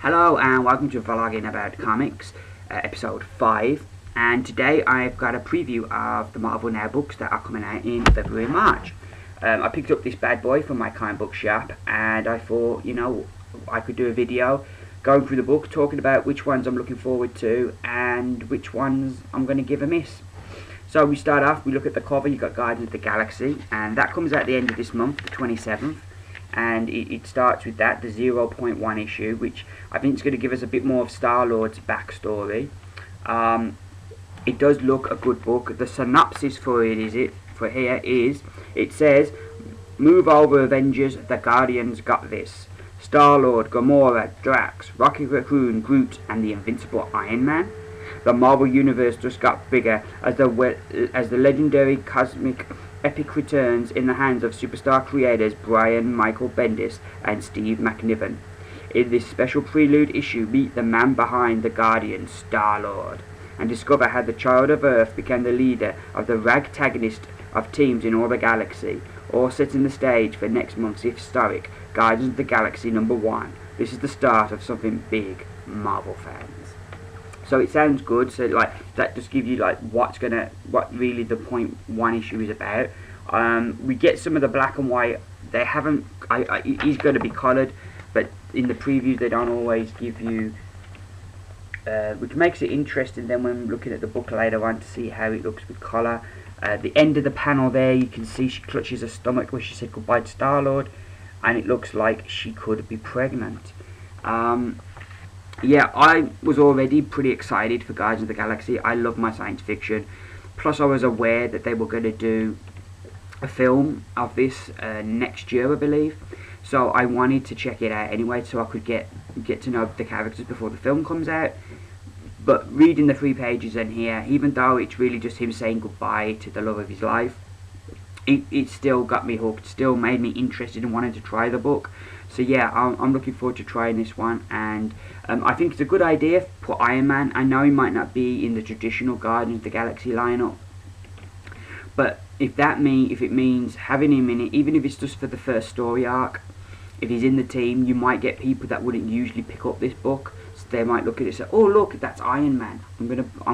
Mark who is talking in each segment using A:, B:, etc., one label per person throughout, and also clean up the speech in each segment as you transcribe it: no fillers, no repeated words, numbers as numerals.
A: Hello and welcome to Vlogging About Comics, episode 5, and today I've got a preview of the Marvel Now books that are coming out in February and March. I picked up this bad boy from my comic book shop and I thought, I could do a video going through the book, talking about which ones I'm looking forward to and which ones I'm going to give a miss. So we start off, we look at the cover. You've got Guardians of the Galaxy, and that comes out at the end of this month, the 27th. And it starts with that, the 0.1 issue, which I think is going to give us a bit more of Star-Lord's backstory. It does look a good book. The synopsis for it it says, "Move over, Avengers, the Guardians got this. Star-Lord, Gamora, Drax, Rocket Raccoon, Groot, and the invincible Iron Man." The Marvel Universe just got bigger as the legendary cosmic epic returns in the hands of superstar creators Brian Michael Bendis and Steve McNiven. In this special prelude issue, meet the man behind the Guardians, Star-Lord, and discover how the Child of Earth became the leader of the ragtagonist of teams in all the galaxy, all setting the stage for next month's historic Guardians of the Galaxy #1. This is the start of something big, Marvel fans. So it sounds good. So that just gives you what really the .1 issue is about. We get some of the black and white. They haven't. He's going to be coloured, but in the previews they don't always give you, which makes it interesting. Then when looking at the book later on to see how it looks with colour. The end of the panel there, you can see she clutches her stomach where she said goodbye to Star-Lord, and it looks like she could be pregnant. Yeah, I was already pretty excited for Guardians of the Galaxy. I love my science fiction. Plus, I was aware that they were going to do a film of this next year, I believe. So I wanted to check it out anyway, so I could get to know the characters before the film comes out. But reading the 3 pages in here, even though it's really just him saying goodbye to the love of his life, it still got me hooked, still made me interested and wanted to try the book. So yeah, I'm looking forward to trying this one, and I think it's a good idea for Iron Man. I know he might not be in the traditional Guardians of the Galaxy lineup, but if it means having him in it, even if it's just for the first story arc, if he's in the team, you might get people that wouldn't usually pick up this book. So they might look at it and say, "Oh look, that's Iron Man. I'm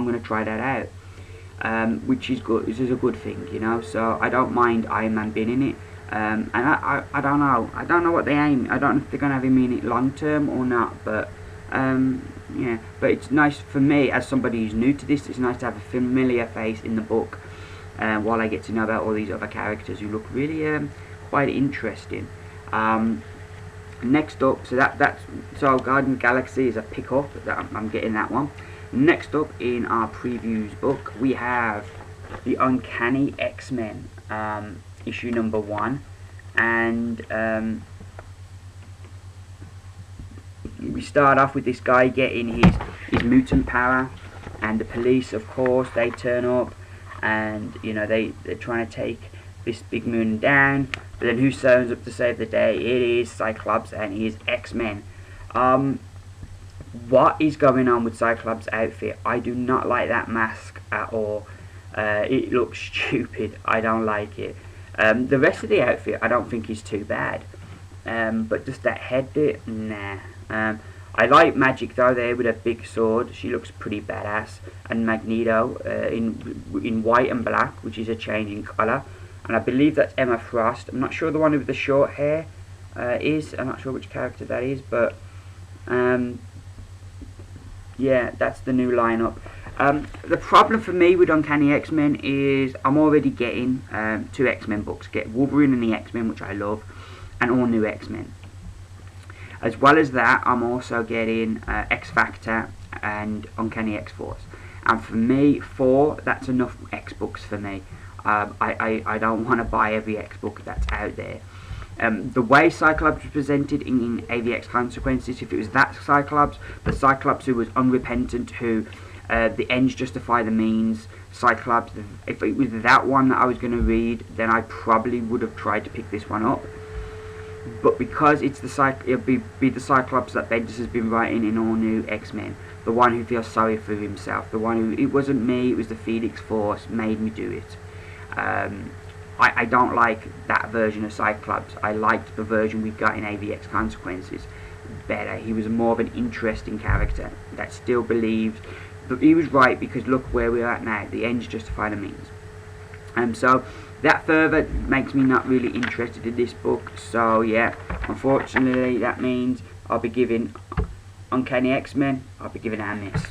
A: gonna try that out," which is good. This is a good thing, So I don't mind Iron Man being in it. And I don't know. I don't know what they aim. I don't know if they're gonna have him in it long term or not. But yeah. But it's nice for me as somebody who's new to this. It's nice to have a familiar face in the book, while I get to know about all these other characters who look really quite interesting. Next up, so Guardians of the Galaxy is a pick up. I'm getting that one. Next up in our previews book, we have the Uncanny X-Men. Issue #1, and we start off with this guy getting his mutant power, and the police, of course, they turn up, and they're trying to take this big moon down. But then who turns up to save the day? It is Cyclops and his X-Men. What is going on with Cyclops' outfit? I do not like that mask at all. It looks stupid. I don't like it. The rest of the outfit I don't think is too bad, but just that head bit, nah. I like Magic though, there with a big sword. She looks pretty badass, and Magneto in white and black, which is a change in colour, and I believe that's Emma Frost. I'm not sure the one with the short hair is. I'm not sure which character that is, but yeah, that's the new lineup. The problem for me with Uncanny X-Men is I'm already getting 2 X-Men books. Get Wolverine and the X-Men, which I love, and All New X-Men. As well as that, I'm also getting X-Factor and Uncanny X-Force. And for me, 4, that's enough X-books for me. I don't want to buy every X-book that's out there. The way Cyclops was presented in AVX Consequences, if it was that Cyclops, the Cyclops who was unrepentant, who the ends justify the means Cyclops, if it was that one that I was going to read, then I probably would have tried to pick this one up. But because it's it'll be the Cyclops that Bendis has been writing in All New X-Men, the one who feels sorry for himself, the one who, it wasn't me, it was the Phoenix Force made me do it. I don't like that version of Cyclops. I liked the version we got in AVX Consequences. better. He was more of an interesting character that still believed. But he was right, because look where we are at now. The ends justify the means. So that further makes me not really interested in this book. So yeah, unfortunately that means I'll be giving Uncanny X-Men, I'll be giving it a miss.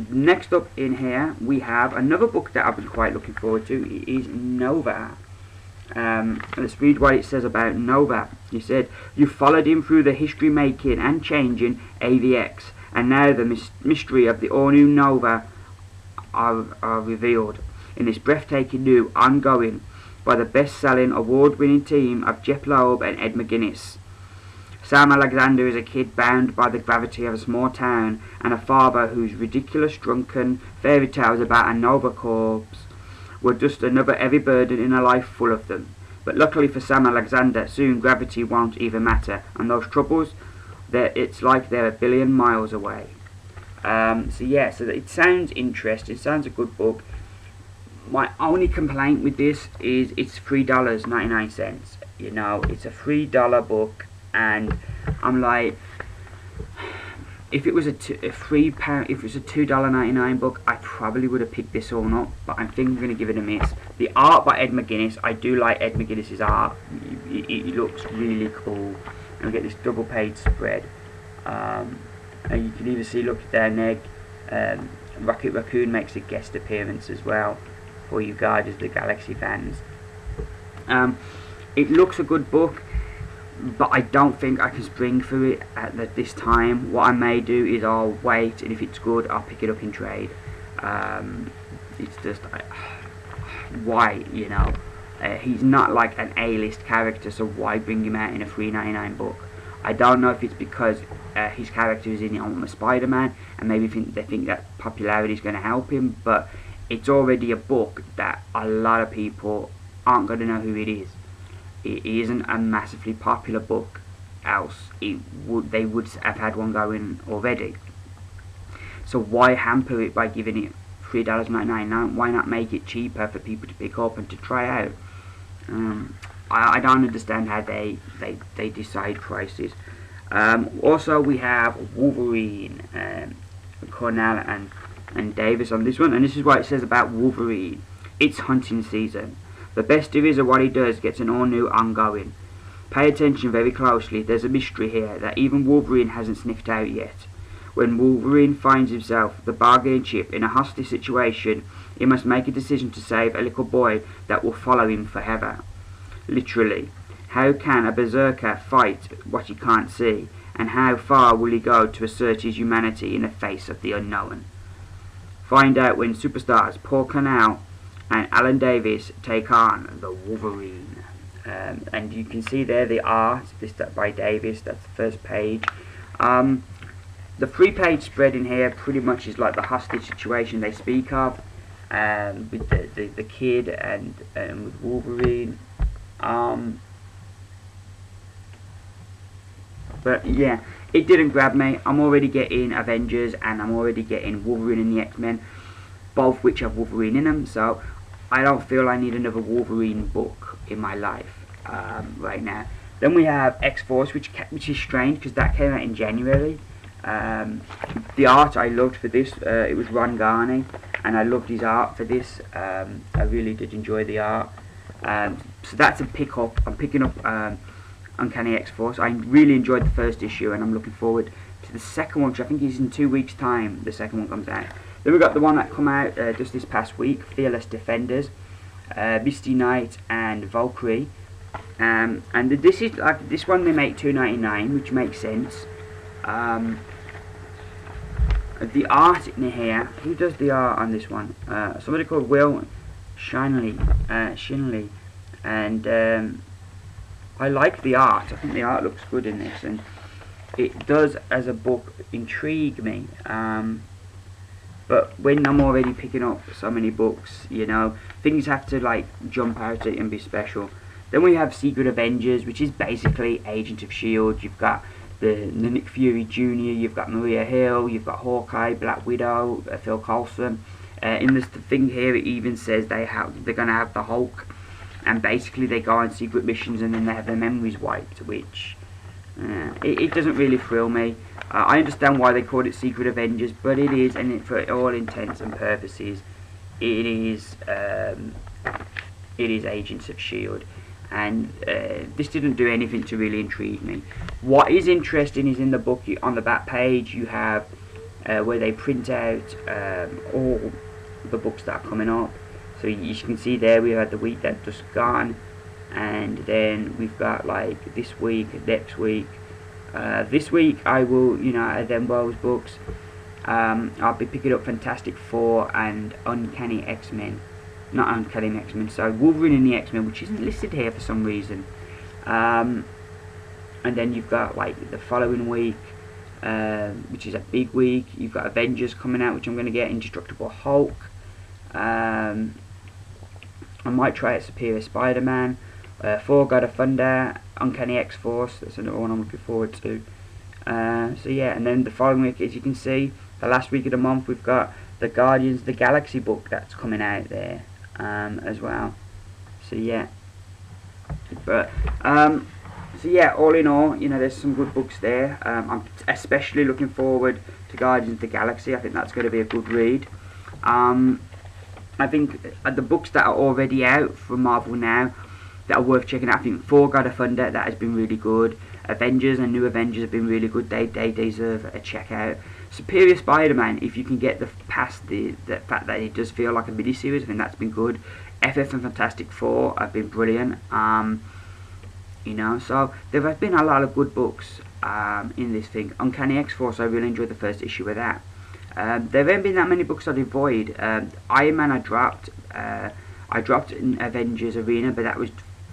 A: Next up in here we have another book that I've been quite looking forward to. It is Nova. Let's read what it says about Nova. He said, "You followed him through the history-making and changing AVX, and now the mystery of the all-new Nova are revealed in this breathtaking new ongoing by the best-selling, award-winning team of Jeff Loeb and Ed McGuinness. Sam Alexander is a kid bound by the gravity of a small town and a father whose ridiculous, drunken fairy tales about a Nova Corps were just another heavy burden in a life full of them. But luckily for Sam Alexander, soon gravity won't even matter, and those troubles, it's like they're a billion miles away." So it sounds interesting. It sounds a good book. My only complaint with this is it's $3.99. You know, it's a $3 book, and I'm like, if it was a $2.99 book, I probably would have picked this one up. But I think I'm going to give it a miss. The art by Ed McGuinness, I do like Ed McGuinness's art. It looks really cool. And we get this double page spread. And you can even see, look at their neck. Rocket Raccoon makes a guest appearance as well, for you Guardians of the Galaxy fans. It looks a good book, but I don't think I can spring through it at this time. What I may do is I'll wait, and if it's good, I'll pick it up in trade. It's just, why, you know? He's not like an A-list character, so why bring him out in a $3.99 book? I don't know if it's because his character is in Ultimate Spider-Man, and maybe they think that popularity is going to help him, but it's already a book that a lot of people aren't going to know who it is. It isn't a massively popular book, else they would have had one going already. So why hamper it by giving it $3.99? Why not make it cheaper for people to pick up and to try out? I don't understand how they decide prices. Also, we have Wolverine, Cornell and Davis on this one, and this is what it says about Wolverine. It's hunting season. The best there is of what he does gets an all-new ongoing. Pay attention very closely. There's a mystery here that even Wolverine hasn't sniffed out yet. When Wolverine finds himself the bargaining chip in a hostage situation, he must make a decision to save a little boy that will follow him forever. Literally. How can a berserker fight what he can't see? And how far will he go to assert his humanity in the face of the unknown? Find out when superstars Paul Cornell and Alan Davis take on the Wolverine. And you can see there the art, this by Davis, that's the first page. The 3-page spread in here pretty much is like the hostage situation they speak of, with the kid and with Wolverine. But yeah, it didn't grab me. I'm already getting Avengers and I'm already getting Wolverine and the X-Men, both which have Wolverine in them, so I don't feel I need another Wolverine book in my life right now. Then we have X-Force, which is strange because that came out in January. The art I loved for this, it was Ron Garney, and I loved his art for this. I really did enjoy the art. So that's a pick up. I'm picking up Uncanny X-Force. I really enjoyed the first issue, and I'm looking forward to the second one, which I think is in 2 weeks' time. The second one comes out. Then we got the one that come out just this past week, Fearless Defenders, Misty Knight and Valkyrie. And this is like this one they make $2.99, which makes sense. The art in here, who does the art on this one? Somebody called Will Shinley, and I like the art. I think the art looks good in this, and it does as a book intrigue me. But when I'm already picking up so many books, you know, things have to like jump out at it and be special. Then we have Secret Avengers, which is basically Agent of S.H.I.E.L.D. You've got the Nick Fury Jr., you've got Maria Hill, you've got Hawkeye, Black Widow, Phil Coulson. In this thing here, it even says they're going to have the Hulk, and basically they go on secret missions and then they have their memories wiped, which It doesn't really thrill me. I understand why they called it Secret Avengers, but it is, and for all intents and purposes, it is Agents of S.H.I.E.L.D. And this didn't do anything to really intrigue me. What is interesting is in the book, on the back page, you have where they print out all the books that are coming up. So you can see there we have the week that's just gone, and then we've got like this week, next week. This week I will, add them Wells books. I'll be picking up Fantastic Four and Uncanny X-Men. Not Uncanny X-Men, so Wolverine and the X-Men, which isn't listed here for some reason. And then you've got like the following week, which is a big week. You've got Avengers coming out, which I'm going to get. Indestructible Hulk. I might try out Superior Spider-Man. Thor: God of Thunder. Uncanny X-Force. That's another one I'm looking forward to. So yeah, and then the following week, as you can see, the last week of the month, we've got the Guardians of the Galaxy book that's coming out there as well. So yeah, so yeah, all in all, there's some good books there. I'm especially looking forward to Guardians of the Galaxy. I think that's going to be a good read. I think the books that are already out from Marvel now that are worth checking out, I think Thor: God of Thunder, that has been really good. Avengers and New Avengers have been really good. They deserve a check out. Superior Spider-Man, if you can get past the fact that it does feel like a mini-series, I think that's been good. FF and Fantastic Four have been brilliant. So there have been a lot of good books in this thing. Uncanny X-Force, I really enjoyed the first issue of that. There haven't been that many books I avoid. Iron Man I dropped in Avengers Arena, but that was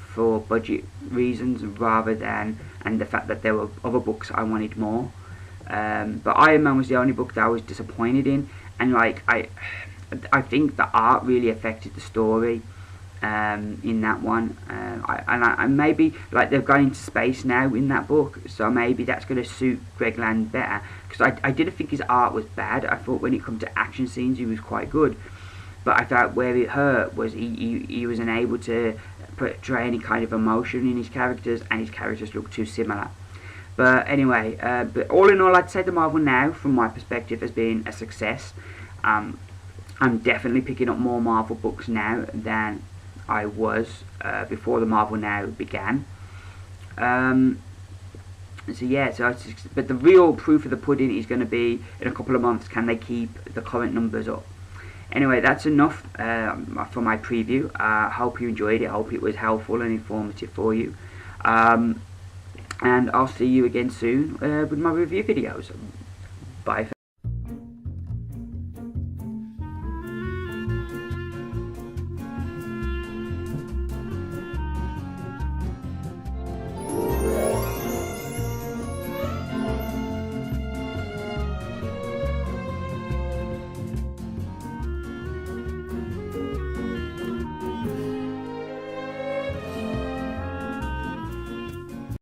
A: for budget reasons rather than, and the fact that there were other books I wanted more. But Iron Man was the only book that I was disappointed in, and like I think the art really affected the story in that one. And maybe like they've gone into space now in that book, so maybe that's going to suit Greg Land better, because I didn't think his art was bad. I thought when it comes to action scenes he was quite good, but I thought where it hurt was he was unable to portray any kind of emotion in his characters, and his characters looked too similar. But anyway, but all in all, I'd say the Marvel Now, from my perspective, has been a success. I'm definitely picking up more Marvel books now than I was before the Marvel Now began. So yeah, but the real proof of the pudding is going to be in a couple of months. Can they keep the current numbers up? Anyway, that's enough for my preview. Hope you enjoyed it. Hope it was helpful and informative for you. And I'll see you again soon with my review videos. Bye.